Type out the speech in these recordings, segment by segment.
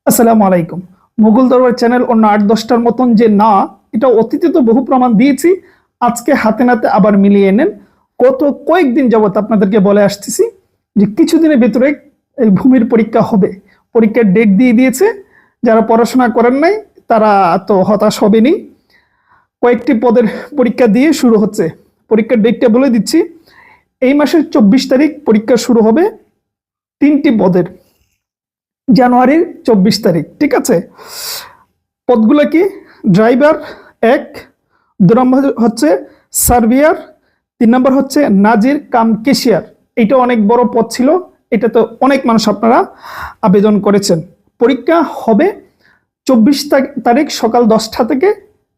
আসসালামু আলাইকুম। মুঘল দরবার চ্যানেল অন্য ৮-১০টার মতন যে না, এটা অতীতে তো বহু প্রমাণ দিয়েছি। আজকে হাতে নাতে আবার মিলিয়ে নেন। গত কয়েকদিন যাবত আপনাদেরকে বলে আসতেছি যে কিছুদিনের ভেতরে এই ভূমির পরীক্ষা হবে। পরীক্ষার ডেট দিয়ে দিয়েছে। যারা পড়াশোনা করেন নাই তারা তো হতাশ হবেনি। কয়েকটি পদের পরীক্ষা দিয়ে শুরু হচ্ছে। পরীক্ষার ডেটটা বলে দিচ্ছি। এই মাসের ২৪ তারিখ পরীক্ষা শুরু হবে ৩টি পদের। জানুয়ারির ২৪ তারিখ, ঠিক আছে। পদগুলো কি? ড্রাইভার ১, ২ নম্বর হচ্ছে সার্ভিয়ার, ৩ নম্বর হচ্ছে নাজির কাম কেশিয়ার। এটা অনেক বড় পদ ছিল, এটা তো অনেক মানুষ আপনারা আবেদন করেছেন। পরীক্ষা হবে ২৪ তারিখ সকাল ১০টা থেকে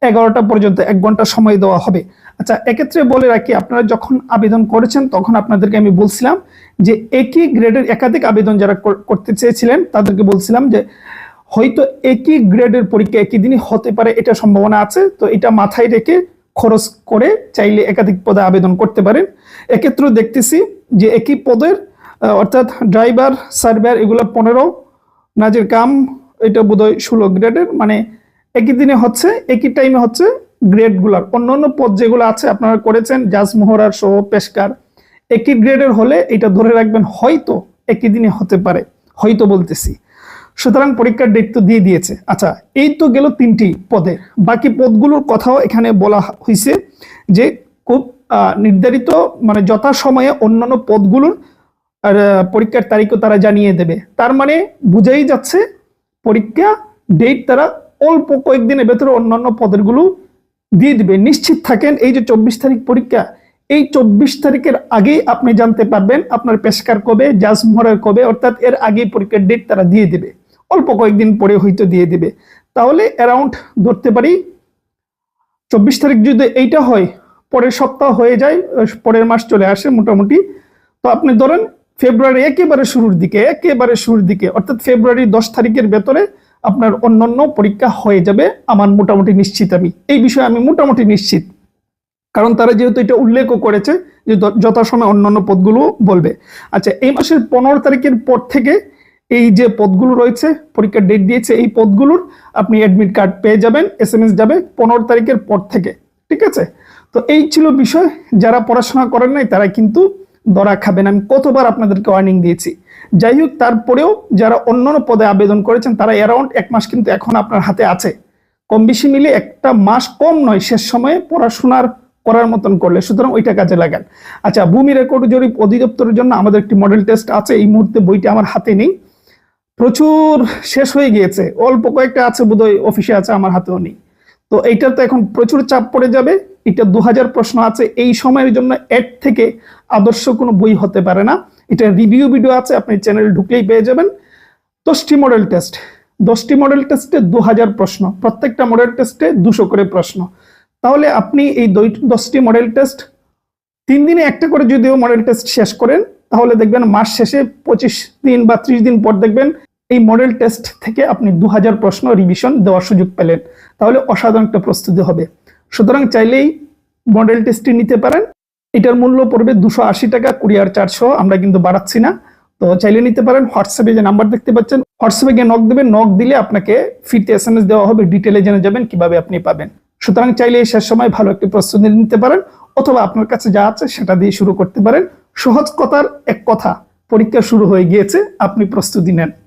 ১১টা পর্যন্ত, ১ ঘন্টা সময় দেওয়া হবে। আচ্ছা, এক্ষেত্রে বলে রাখি, আপনারা যখন আবেদন করেছেন তখন আপনাদেরকে আমি বলছিলাম যে একই গ্রেডের একাধিক আবেদন যারা করতে চেয়েছিলেন তাদেরকে বলছিলাম যে হয়তো একই গ্রেডের পরীক্ষা একই দিনই হতে পারে, এটা সম্ভাবনা আছে। তো এটা মাথায় রেখে খরচ করে চাইলে একাধিক পদে আবেদন করতে পারেন। এক্ষেত্রেও দেখতেছি যে একই পদের অর্থাৎ ড্রাইভার, সার্ভেয়ার এগুলো ১৫, নাজির কাম এটা বোধহয় ১৬ গ্রেডের, মানে একই দিনে হচ্ছে, একই টাইমে হচ্ছে গ্রেডগুলার। অন্যান্য পদ যেগুলো আছে আপনারা করেছেন জাজ, মোহরার সহ পেশকার, একই গ্রেডের হলে এটা ধরে রাখবেন হয়তো একই দিনে হতে পারে, হয়তো বলতেছি। সুতরাং পরীক্ষার ডেট তো দিয়ে দিয়েছে। আচ্ছা, এই তো গেল ৩টি পদের। বাকি পদগুলোর কথাও এখানে বলা হয়েছে যে খুব নির্ধারিত, মানে যথাসময়ে অন্যান্য পদগুলোর পরীক্ষার তারিখও তারা জানিয়ে দেবে। তার মানে বুঝাই যাচ্ছে পরীক্ষা ডেট তারা অল্প কয়েকদিনের ভেতরে অন্যান্য পদেরগুলো দিয়ে দিবে। নিশ্চিত থাকেন, এই যে ২৪ তারিখ পরীক্ষা, এই ২৪ তারিখের আগেই আপনি জানতে পারবেন আপনার পেশকার কবে, জাজ মোহরের কবে, অর্থাৎ এর আগেই পরীক্ষার ডেট তারা দিয়ে দিবে। অল্প কয়েকদিন পরে হয়তো দিয়ে দিবে। তাহলে অ্যারাউন্ড ধরতে পারি ২৪ তারিখ যদি এইটা হয়, পরের সপ্তাহ হয়ে যায়, পরের মাস চলে আসে মোটামুটি। তো আপনি ধরেন ফেব্রুয়ারি একেবারে শুরুর দিকে অর্থাৎ ফেব্রুয়ারি ১০ তারিখের ভেতরে আপনার অন্যান্য পরীক্ষা হয়ে যাবে। আমার মোটামুটি নিশ্চিত, আমি এই বিষয়ে আমি মোটামুটি নিশ্চিত, কারণ তারা যেহেতু এটা উল্লেখও করেছে যে যথাসময়ে অন্যান্য পদগুলো বলবে। আচ্ছা, এই মাসের ১৫ তারিখের পর থেকে এই যে পদগুলো রয়েছে, পরীক্ষার ডেট দিয়েছে, এই পদগুলোর আপনি অ্যাডমিট কার্ড পেয়ে যাবেন, SMS যাবে ১৫ তারিখের পর থেকে, ঠিক আছে। তো এই ছিল বিষয়। যারা পড়াশোনা করেন নাই তারা কিন্তু ধরা খাবেন। আমি কতবার আপনাদেরকে ওয়ার্নিং দিয়েছি। যাই হোক, তারপরেও যারা অন্যান্য পদে আবেদন করেছেন তারা অ্যারাউন্ড ১ মাস কিন্তু এখন আপনার হাতে আছে। কম বেশি মিলে একটা মাস কম নয় শেষ সময়ে পড়াশোনার করার মতন করলে, সুতরাং ওইটা কাজে লাগান। আচ্ছা, ভূমি রেকর্ড জরিপ অধিদপ্তরের জন্য আমাদের একটি মডেল টেস্ট আছে। এই মুহূর্তে বইটা আমার হাতে নেই, প্রচুর শেষ হয়ে গিয়েছে। অল্প কয়েকটা আছে বোধহয় অফিসে আছে, আমার হাতেও নেই। তো এইটার তো এখন প্রচুর চাপ পড়ে যাবে। এটা ২০০০ প্রশ্ন আছে। এই সময়ের জন্য এর থেকে আদর্শ কোনো বই হতে পারে না। এটা রিভিউ ভিডিও আছে, আপনি চ্যানেল ঢুকলেই পেয়ে যাবেন। ১০টি মডেল টেস্ট, 10টি মডেল টেস্টে ২০০০ প্রশ্ন, প্রত্যেকটা মডেল টেস্টে ২০০ করে প্রশ্ন। তাহলে আপনি এই 10টি মডেল টেস্ট ৩ দিনে একটা করে যদিও মডেল টেস্ট শেষ করেন, তাহলে দেখবেন মাস শেষে ২৫ দিন বা ৩০ দিন পর দেখবেন এই মডেল টেস্ট থেকে আপনি ২০০০ প্রশ্ন রিভিশন দেওয়ার সুযোগ পেলেন। তাহলে অসাধারণ একটা প্রস্তুতি হবে। সুতরাং চাইলেই মডেল টেস্টটি নিতে পারেন। এটার মূল্য পড়বে ২৮০ টাকা, কুরিয়ার চার্জ সহ। আমরা কিন্তু বাড়াচ্ছি না। তো চাইলে নিতে পারেন। হোয়াটসঅ্যাপে যে নাম্বার দেখতে পাচ্ছেন, হোয়াটসঅ্যাপে গিয়ে নক দেবেন। নক দিলে আপনাকে ফ্রিতে SMS দেওয়া হবে, ডিটেলে জেনে যাবেন কিভাবে আপনি পাবেন। সুতরাং চাইলে শেষ সময় ভালো একটি প্রস্তুতি নিতে পারেন, অথবা আপনার কাছে যা আছে সেটা দিয়ে শুরু করতে পারেন। সহজ কথার এক কথা, পরীক্ষা শুরু হয়ে গিয়েছে, আপনি প্রস্তুতি নেন।